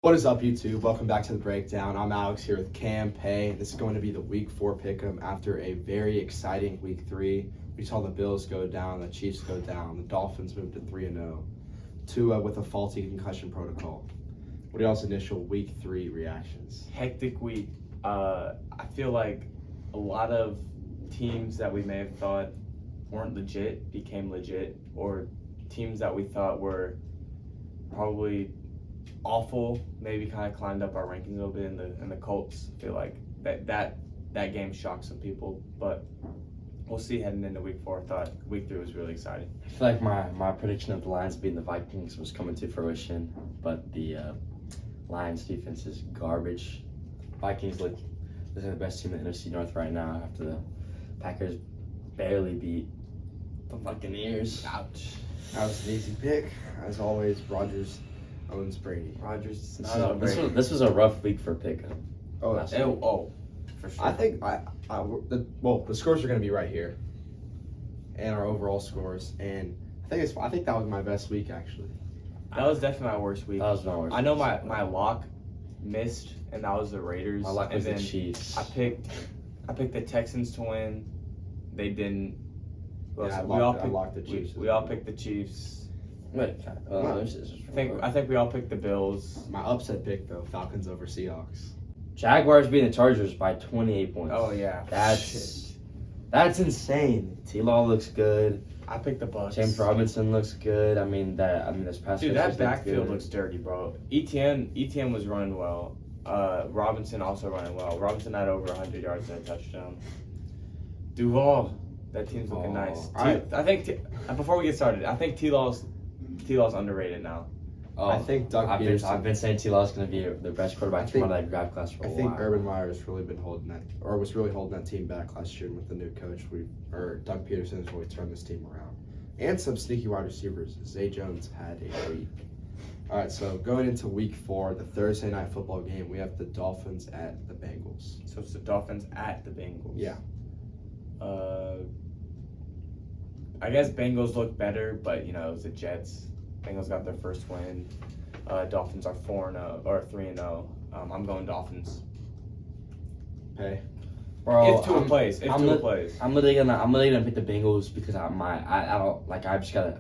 What is up, YouTube? Welcome back to the breakdown. I'm Alex here with Cam Pay. This is going to be the Week 4 pick'em after a very exciting Week 3. We saw the Bills go down, the Chiefs go down, the Dolphins moved to 3-0. Tua with a faulty concussion protocol. What are y'all's initial Week 3 reactions? Hectic week. I feel like a lot of teams that we may have thought weren't legit became legit, or teams that we thought were probably awful maybe kind of climbed up our rankings a little bit. In the Colts, I feel like that game shocked some people, but we'll see heading into Week 4. I thought Week 3 was really exciting. I feel like my prediction of the Lions beating the Vikings was coming to fruition, but the Lions defense is garbage. Vikings look they're the best team in the NFC North right now after the Packers barely beat the Buccaneers. Ouch. That was an easy pick. As always, Rodgers owns Brady. Rodgers. This was a rough week for pickup. Oh, For sure. I think the scores are going to be right here, and our overall scores. And I think that was my best week actually. That was definitely my worst week. That was my worst. I know my lock missed, and that was the Raiders. My luck was the then Chiefs. I picked the Texans to win. They didn't. Yeah, I locked the Chiefs. We all picked the Chiefs. Wait, I think we all picked the Bills. My upset pick though, Falcons over Seahawks. Jaguars beating the Chargers by 28 points. Oh yeah, That's insane. T-Law looks good. I picked the Bucks. James Robinson looks good. This past Dude, that backfield looks dirty, bro. ETN was running well. Robinson also running well. Robinson had over 100 yards and a touchdown. Duval, that team's looking nice. I think before we get started, I think T-Law's underrated now. I think Doug Peterson. I've been saying T-Law's going to be the best quarterback from that draft class for a while. I think Urban Meyer has really been holding that team back last year with the new coach. Doug Peterson has really turned this team around. And some sneaky wide receivers. Zay Jones had a week. All right, so going into Week 4, the Thursday night football game, we have the Dolphins at the Bengals. So it's the Dolphins at the Bengals. Yeah. I guess Bengals look better, but it was the Jets. Bengals got their first win. Dolphins are 4-0 or 3-0. I'm going Dolphins. Hey, Bro, If Tua plays. I'm literally gonna pick the Bengals because I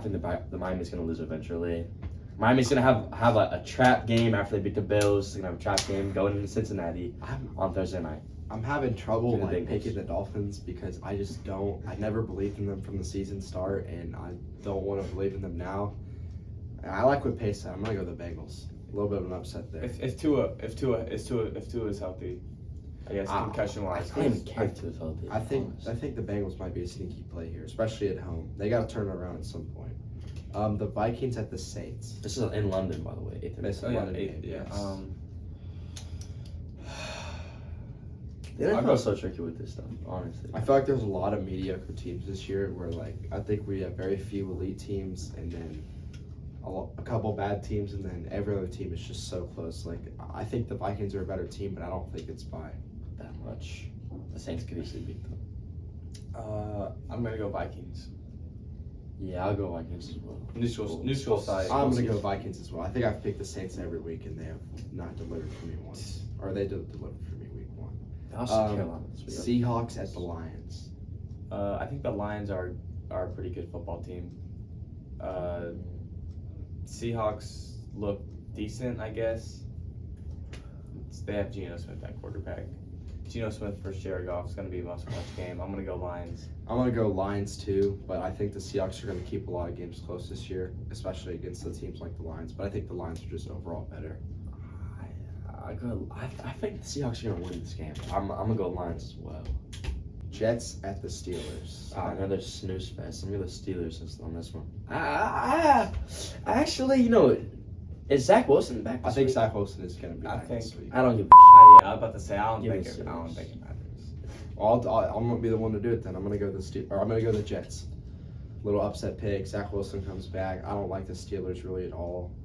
think the Miami's gonna lose eventually. Miami's gonna have a trap game after they beat the Bills. They're gonna have a trap game going into Cincinnati on Thursday night. I'm having trouble Bengals. picking the Dolphins because I never believed in them from the season start, and I don't want to believe in them now. And I like what Pace said. I'm gonna go the Bengals. A little bit of an upset there. If Tua is healthy, I guess concussion wise. I don't even care if Tua's healthy. I think the Bengals might be a sneaky play here, especially at home. They got to turn it around at some point. The Vikings at the Saints. This is in London, by the way. London game, yeah. yes. The NFL is so tricky with this stuff, honestly. I feel like there's a lot of mediocre teams this year where, I think we have very few elite teams and then a couple bad teams, and then every other team is just so close. I think the Vikings are a better team, but I don't think it's by That much. The Saints could easily beat them. I'm gonna go Vikings. Yeah, I'll go Vikings as well. Neutral side. I'm going to go Vikings as well. I think I've picked the Saints every week, and they have not delivered for me once. Or they delivered for me week 1. Carolina this week. Seahawks at the Lions. I think the Lions are a pretty good football team. Seahawks look decent, I guess. They have Geno Smith at quarterback. Geno Smith versus Jared Goff is going to be a must-watch game. I'm going to go Lions. I'm going to go Lions too, but I think the Seahawks are going to keep a lot of games close this year, especially against the teams like the Lions. But I think the Lions are just overall better. I think the Seahawks are going to win this game. I'm going to go Lions as well. Jets at the Steelers. Another snooze fest. I'm going to go Steelers on this one. Actually, is Zach Wilson back this I think week? Zach Wilson is going to be back this week. I don't give a I was about to say I don't think it matters. Well, I'm going to be the one to do it then. I'm going to go the Jets. Little upset pick. Zach Wilson comes back. I don't like the Steelers really at all.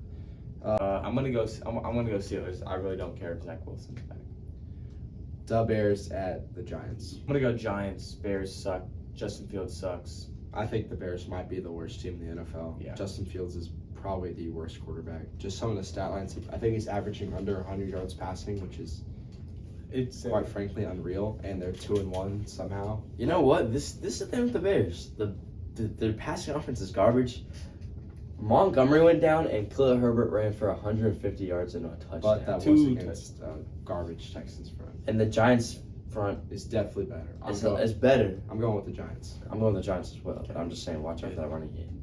I'm gonna go Steelers. I really don't care if Zach Wilson's back. The Bears at the Giants. I'm gonna go Giants. Bears suck. Justin Fields sucks. I think the Bears might be the worst team in the NFL. Yeah. Justin Fields is probably the worst quarterback. Just some of the stat lines. I think he's averaging under 100 yards passing, which is It's quite frankly unreal. And they're 2-1 somehow. You know what? This is the thing with the Bears. Their passing offense is garbage. Montgomery went down and Khalil Herbert ran for 150 yards and a touchdown. But that was against garbage Texans front. And the Giants front It's definitely better. is better. I'm going with the Giants. I'm going with the Giants as well. But I'm just saying, watch out for that running game.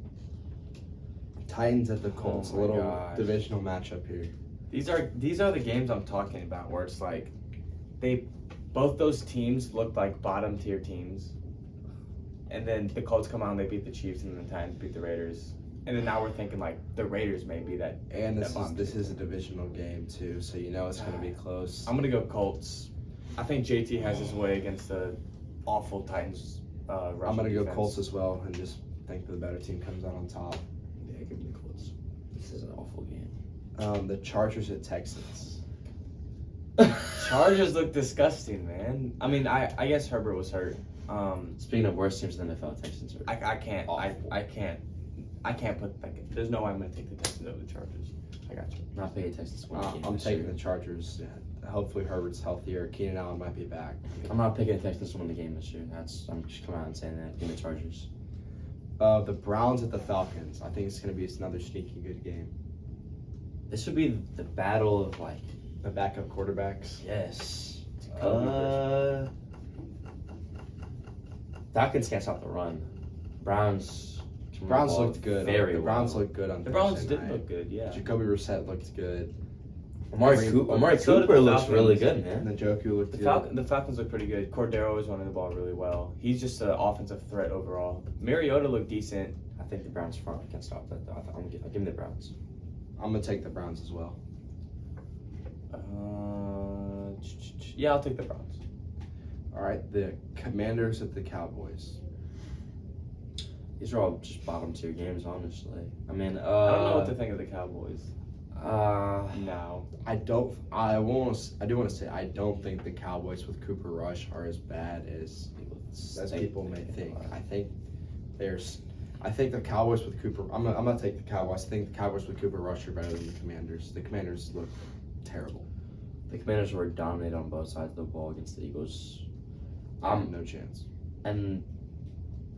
Titans at the Colts. Oh a my little gosh. divisional matchup here. These are the games I'm talking about where it's like both those teams look like bottom tier teams, and then the Colts come out and they beat the Chiefs, and then the Titans beat the Raiders, and then now we're thinking like the Raiders may be that. And that this is a divisional game too, so you know it's going to be close. I'm gonna go Colts. I think JT has his way against the awful Titans. I'm going to go Colts as well, and just think the better team comes out on top. Yeah, give me the Colts. This is an awful game. The Chargers at Texans. Chargers look disgusting, man. I mean, I guess Herbert was hurt. Speaking of worst teams in the NFL, Texans are. I can't. Awful. I can't put like. There's no way I'm gonna take the Texans over the Chargers. I got you. Not paying Texans to win the game. I'm this taking year. the Chargers. Hopefully Herbert's healthier. Keenan Allen might be back. I'm not picking the Texans to win the game this year. I'm just coming out and saying that. Give me the Chargers. The Browns at the Falcons. I think it's going to be another sneaky good game. This would be the battle of like. The backup quarterbacks. Yes. Uh, Falcons can't stop the run. Browns. can run the ball looked good. Very The Browns well. looked good on The Browns Thursday did night. look good, yeah. Jacoby Brissett looked good. Amari So Cooper did the looks really Falcons. good, man. And Njoku looked The good. The Falcons look pretty good. Cordero is running the ball really well. He's just an offensive threat overall. Mariota looked decent. I think the Browns front can stop that though. I'll give me the Browns. I'm going to take the Browns as well. Yeah, I'll take the Browns. All right, the Commanders at the Cowboys. These are all just bottom tier games, honestly. I mean, I don't know what to think of the Cowboys now. I do want to say I don't think the Cowboys with Cooper Rush are as bad as people may think. I think the Cowboys with Cooper. I'm gonna take the Cowboys. I think the Cowboys with Cooper Rush are better than the Commanders. The Commanders look terrible. The Commanders were dominated on both sides of the ball against the Eagles. No chance. And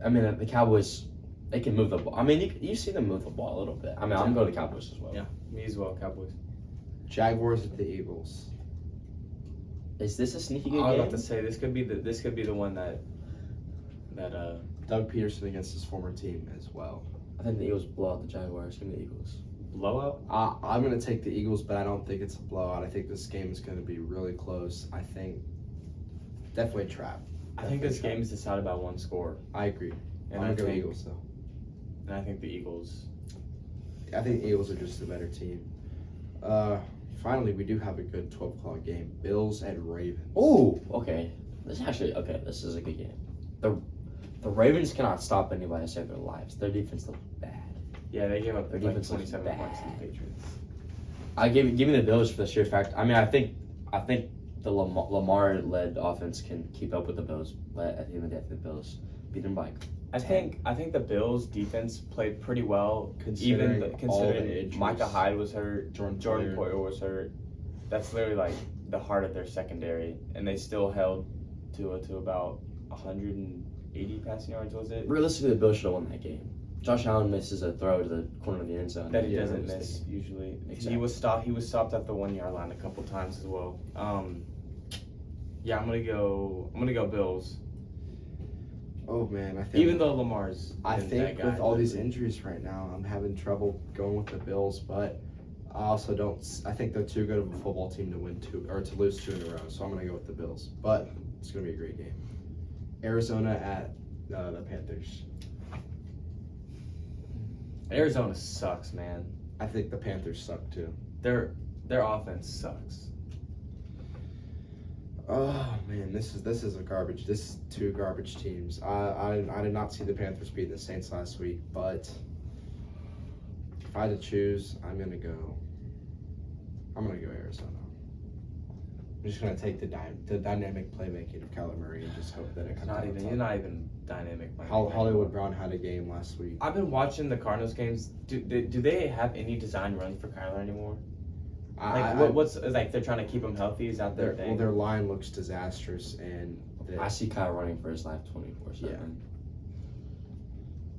I mean, the Cowboys, they can move the ball. I mean, you see them move the ball a little bit. I mean, I'm going to Cowboys as well. Yeah. Me as well, Cowboys. Jaguars at the Eagles. Is this a sneaky good I was game? about to say this could be the one that Doug Peterson against his former team as well. I think the Eagles blow out the Jaguars. Give me the Eagles. blowout. I'm going to take the Eagles, but I don't think it's a blowout. I think this game is going to be really close. I think definitely a trap. I think this game is decided by one score, I agree. and I'm I going to go think Eagles, though. and I think the Eagles. I think the Eagles are just a better team. Finally, we do have a good 12 o'clock game. Bills and Ravens. Oh, okay. This is a good game. The Ravens cannot stop anybody to save their lives. Their defense looks bad. Yeah, they gave up Their like defense looks 27 points to the bad. Patriots. Give me the Bills for the sheer fact. I mean, I think the Lamar-led offense can keep up with the Bills, but at the end of the day, the Bills beat them by. I think the Bills defense played pretty well, Considering all the considering injuries. Micah Hyde was hurt, Jordan Poyer was hurt. That's literally like the heart of their secondary, and they still held to about 180 passing yards. Was it? Realistically, the Bills should have won that game. Josh Allen misses a throw to the corner of the end zone. That he Yeah, doesn't it was miss usually. Exactly. He was stopped at the 1 yard line a couple times as well. Yeah, I'm gonna go Bills. Oh, man. I think Even though Lamar's I been think that guy, with all but- these injuries right now, I'm having trouble going with the Bills, but I also don't. I think they're too good of a football team to lose 2 in a row. So I'm gonna go with the Bills. But it's gonna be a great game. Arizona at the Panthers. Arizona sucks, man. I think the Panthers suck too. Their offense sucks. Oh man, this is a garbage. This is 2 garbage teams. I did not see the Panthers beat the Saints last week, but if I had to choose, I'm gonna go Arizona. I'm just gonna take the dynamic playmaking of Kyler Murray and just hope that it comes out. He's not even dynamic. Hollywood Brown had a game last week. I've been watching the Cardinals games. Do they have any design runs for Kyler anymore? What's like they're trying to keep him healthy? Is that their thing? Well, their line looks disastrous, and I see Kyle running for his life 24/7. Yeah.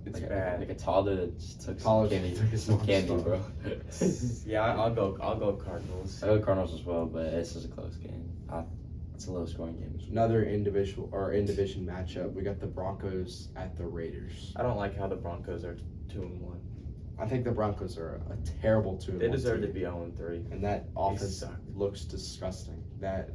It's like bad. Like a toddler that just took Toddler some candy, bro. Yeah, I'll go Cardinals. I go Cardinals as well, but it's just a close game. It's a low scoring game. Another in division matchup. We got the Broncos at the Raiders. I don't like how the Broncos are 2-1. I think the Broncos are a terrible 2-1. They deserve team. to be 0-3. And that offense looks disgusting. They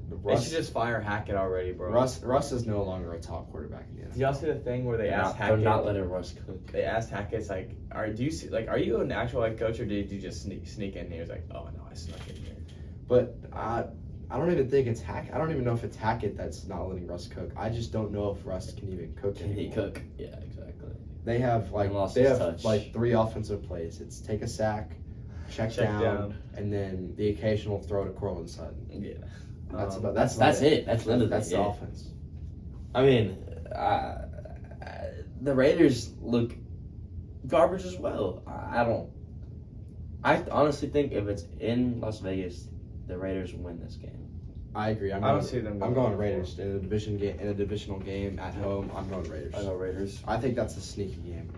should just fire Hackett already, bro. Russ is no longer a top quarterback in the NFL. Did y'all see the thing where they asked Hackett? They're not letting Russ cook. They asked Hackett, like, are you an actual head coach or did you just sneak in here? He's like, oh no, I snuck in here. But I don't even think it's Hackett. I don't even know if it's Hackett that's not letting Russ cook. I just don't know if Russ can even cook Can he anymore. cook? Yeah, exactly. They have touch. 3 offensive plays. It's take a sack, check down, and then the occasional throw to Cortland Sutton. Yeah. That's it. That's literally the offense. I mean, the Raiders look garbage as well. I honestly think if it's in Las Vegas, the Raiders win this game. I agree. I don't see them. I'm going Raiders in a divisional game at home. I'm going Raiders. I go Raiders. I think that's a sneaky game.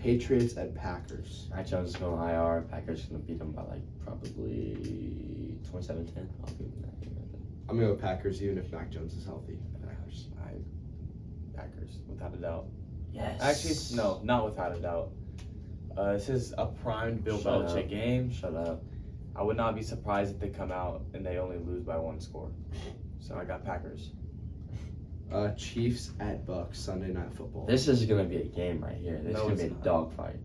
Patriots and Packers. Mac Jones is going IR. Packers going to beat them by probably 27-10. I'll give them that game right there. I'm going to go Packers even if Mac Jones is healthy. Packers, without a doubt. Yes. Actually, no, not without a doubt. This is a primed Bill Belichick game. Shut up. I would not be surprised if they come out and they only lose by 1 score. So I got Packers. Chiefs at Bucks, Sunday Night Football. This is going to be a game right here. This is going to be a dogfight.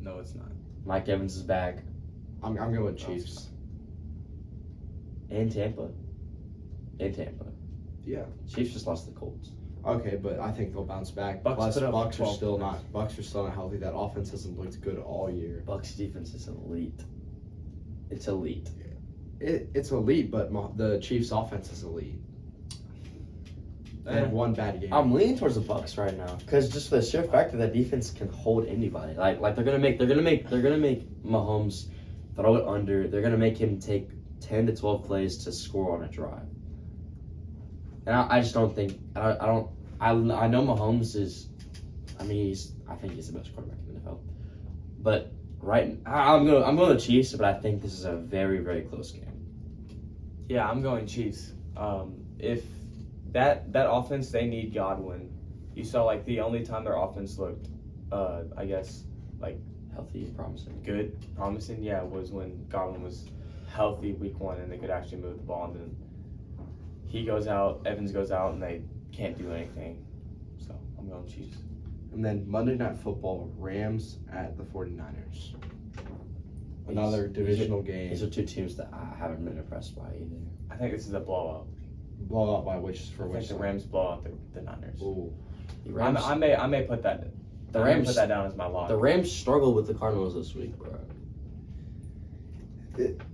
No, it's not. Mike Evans is back. I'm going Chiefs. In Tampa. Yeah. Chiefs just lost to the Colts. Okay, but I think they'll bounce back. Bucks Bucks are still not healthy. That offense hasn't looked good all year. Bucks defense is elite. It's elite. It's elite, but the Chiefs' offense is elite. They had one bad game. I'm leaning towards the Bucks right now because just the sheer fact that the defense can hold anybody. Like they're gonna make Mahomes throw it under. They're gonna make him take 10 to 12 plays to score on a drive. And I just don't think I know Mahomes is. I think he's the best quarterback in the NFL. But I'm going to Chiefs, but I think this is a very, very close game. Yeah, I'm going Chiefs. If that offense, they need Godwin. You saw the only time their offense looked, Healthy and promising, yeah, was when Godwin was healthy week 1 and they could actually move the ball. And then he goes out, Evans goes out, and they can't do anything. So I'm going Chiefs. And then Monday Night Football, Rams at the 49ers. Another divisional game. These are 2 teams that I haven't been impressed by either. I think this is a blowout. Blowout by which? I think the Rams blow out the Niners. Ooh. I may put that. The Rams put that down as my lock. The Rams struggled with the Cardinals this week, bro.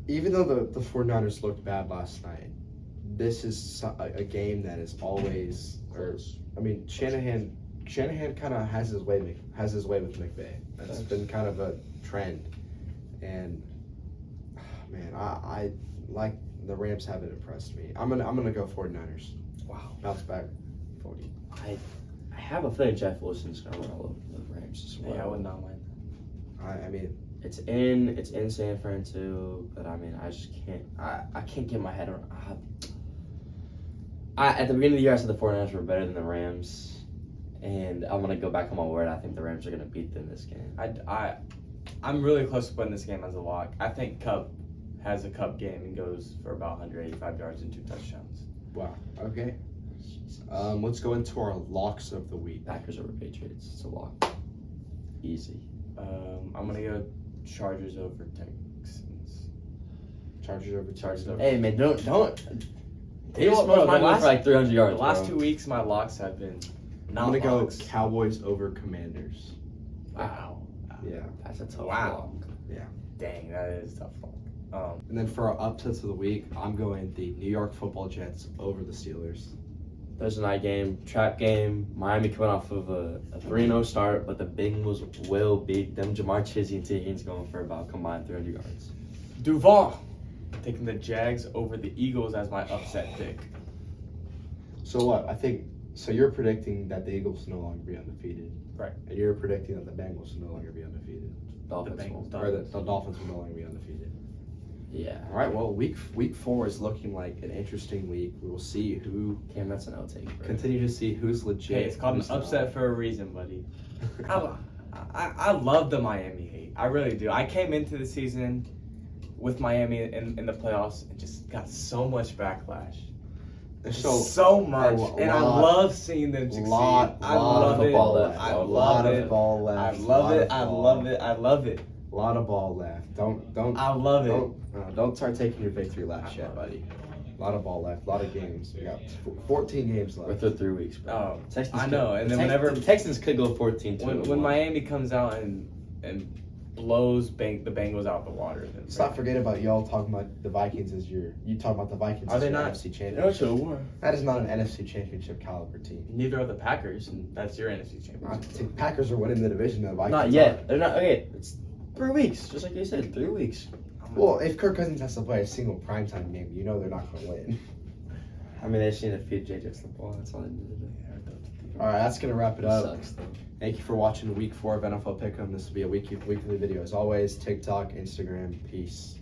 Even though the 49ers looked bad last night, this is a game that is always. Shanahan kind of has his way with McVay. That's been kind of a trend, and man, I like the Rams haven't impressed me. I'm gonna go 49ers. Wow, bounce back. 40. I have a feeling Jeff Wilson's gonna run all over the Rams as well. Yeah, I would not mind. I mean, it's in San Fran too, but I just can't. I can't get my head around. At the beginning of the year, I said the 49ers were better than the Rams, and I'm gonna go back on my word. I think the Rams are gonna beat them this game. I'm really close to putting this game as a lock. I think Cup has a Cup game and goes for about 185 yards and 2 touchdowns. Wow. Okay. Let's go into our locks of the week. Packers over Patriots. It's a lock. Easy. I'm gonna go Chargers over Texans. Chargers over. Hey man, don't. They You know what, bro, might win for 300 yards. The last 2 weeks, my locks have been. I'm gonna go Cowboys over Commanders. Wow. Yeah. That's a tough Wow. lock. Yeah. Dang, that is a tough lock. And then for our upsets of the week, I'm going the New York Football Jets over the Steelers. Thursday night game, trap game. Miami coming off of a 3-0 start, but the Bengals will beat them. Jamar Chase and T. Higgins going for about combined 300 yards. Duval taking the Jags over the Eagles as my upset pick. So what? So you're predicting that the Eagles will no longer be undefeated. Right. And you're predicting that the Bengals will no longer be undefeated. Dolphins. Or the Dolphins will no longer be undefeated. Yeah. All right, well, week 4 is looking like an interesting week. We will see who Cam, that's an L take. Bro. continue to see who's legit. Hey, it's called an who's upset not. for a reason, buddy. I love the Miami hate. I really do. I came into the season with Miami in the playoffs and just got so much backlash. So much. And I love seeing them succeed. I love it. I love it. Ball left. I love it. I love it. I love it. A lot of ball left. I love it. Don't start taking your victory laps yet, buddy. A lot of ball left. A lot of games. We got 14 games We're left. through 3 weeks, bro. Oh, Texans I know. And then the Texans could go 14-2. when Miami comes out and blows the Bengals out the water, then Let's not forget about y'all talking about the Vikings as you talking about the Vikings Are as they your not? NFC championship. war. That is not an NFC championship caliber team. Neither are the Packers, and that's your NFC I championship. think Packers are winning the division. The Vikings Not yet. They're not. Okay, it's 3 weeks. Just like you said, 3 weeks. Well, if Kirk Cousins has to play a single primetime game, you know they're not going to win. I mean, they just need to feed JJ the ball. That's all they need to do. All right, that's going to wrap it up. Sucks, though. Thank you for watching week 4 of NFL Pick'em. This will be a weekly video as always. TikTok, Instagram. Peace.